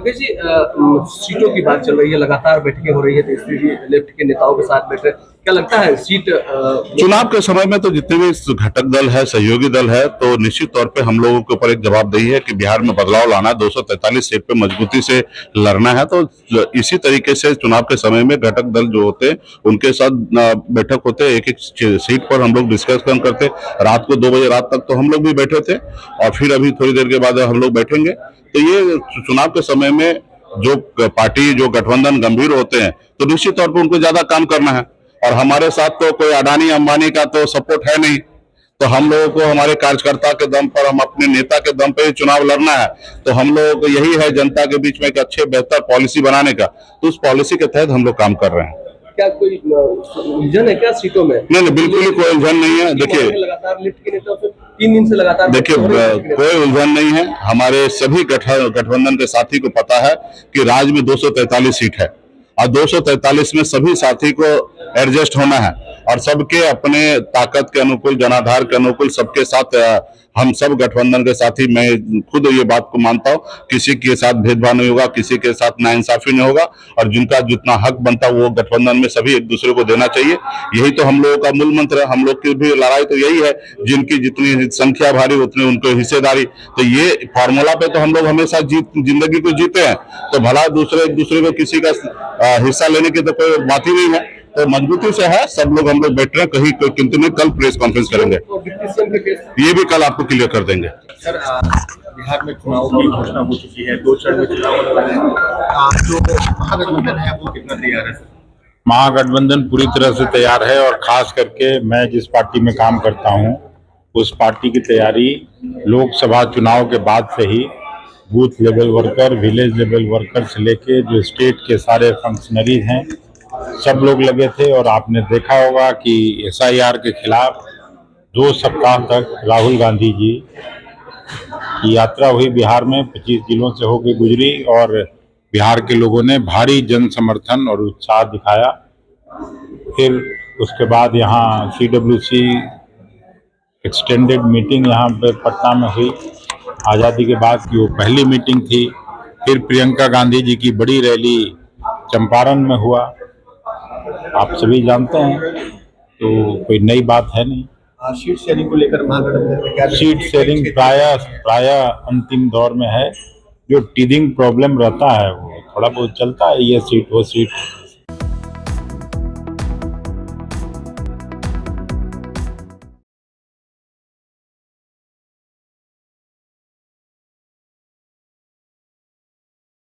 योगेश जी, सीटों की बात चल रही है, लगातार बैठकें हो रही है तीसरी लेफ्ट के नेताओं के साथ बैठे, क्या लगता है सीट चुनाव के समय में तो जितने भी घटक दल है, सहयोगी दल है, तो निश्चित तौर पे हम लोगों के ऊपर एक जवाबदेही है कि बिहार में बदलाव लाना है, 243 सीट पे मजबूती से लड़ना है। तो इसी तरीके से चुनाव के समय में घटक दल जो होते हैं उनके साथ बैठक होते हैं, एक एक सीट पर हम लोग डिस्कशन करते। रात को 2 बजे रात तक तो हम लोग भी बैठे थे और फिर अभी थोड़ी देर के बाद हम लोग बैठेंगे। तो ये चुनाव के समय में जो पार्टी, जो गठबंधन गंभीर होते हैं तो निश्चित तौर पर उनको ज्यादा काम करना है। और हमारे साथ तो कोई अडानी अंबानी का तो सपोर्ट है नहीं, तो हम लोगों को हमारे कार्यकर्ता के दम पर, हम अपने नेता के दम पर ही चुनाव लड़ना है। तो हम लोगों को यही है जनता के बीच में एक अच्छे बेहतर पॉलिसी बनाने का, तो उस पॉलिसी के तहत हम लोग काम कर रहे हैं। क्या कोई उलझन है क्या सीटों में? नहीं, बिल्कुल ही कोई उलझन नहीं है। देखिए, लगातार लिफ्ट के नेताओं से 3 दिन से लगातार देखिए, कोई उलझन नहीं है। हमारे सभी गठबंधन के साथी को पता है कि राज्य में 243 सीट है और 243 में सभी साथी को एडजस्ट होना है और सबके अपने ताकत के अनुकूल, जनाधार के अनुकूल सबके साथ हम सब गठबंधन के साथी, मैं खुद ये बात को मानता हूँ, किसी के साथ भेदभाव नहीं होगा, किसी के साथ नाइंसाफी नहीं होगा और जिनका जितना हक बनता है वो गठबंधन में सभी एक दूसरे को देना चाहिए। यही तो हम लोगों का मूल मंत्र है। हम लोग की भी लड़ाई तो यही है, जिनकी जितनी संख्या भारी उतनी उनको हिस्सेदारी। तो ये फॉर्मूला पे तो हम लोग हमेशा जिंदगी को जीते हैं, तो भला एक दूसरे को किसी का हिस्सा लेने की तो कोई बात ही नहीं है। तो मजबूती से है, सब लोग हम लोग बैठ रहे हैं, कहीं कोई किंतु नहीं, कल प्रेस कॉन्फ्रेंस करेंगे, ये भी कल आपको क्लियर कर देंगे। सर, बिहार में चुनाव की घोषणा हो चुकी है, 2 चरण में चुनाव होने वाले हैं। जो महागठबंधन है वो कितना तैयार है? महागठबंधन पूरी तरह से तैयार है और खास करके मैं जिस पार्टी में काम करता हूं उस पार्टी की तैयारी लोकसभा चुनाव के बाद से ही booth level worker, village level worker से लेके जो स्टेट के सारे फंक्शनरीज हैं सब लोग लगे थे। और आपने देखा होगा कि SIR के खिलाफ 2 सप्ताह तक राहुल गांधी जी की यात्रा हुई, बिहार में 25 जिलों से होकर गुजरी और बिहार के लोगों ने भारी जन समर्थन और उत्साह दिखाया। फिर उसके बाद यहाँ CWC एक्सटेंडेड मीटिंग यहाँ पे पटना में हुई, आज़ादी के बाद की वो पहली मीटिंग थी। फिर प्रियंका गांधी जी की बड़ी रैली चंपारण में हुआ, आप सभी जानते हैं, तो कोई नई बात है नहीं। सीट शेयरिंग को लेकर महागठबंधन में क्या? सीट शेयरिंग प्राय अंतिम दौर में है। जो टीदिंग प्रॉब्लम रहता है वो थोड़ा बहुत चलता है, ये सीट वो सीट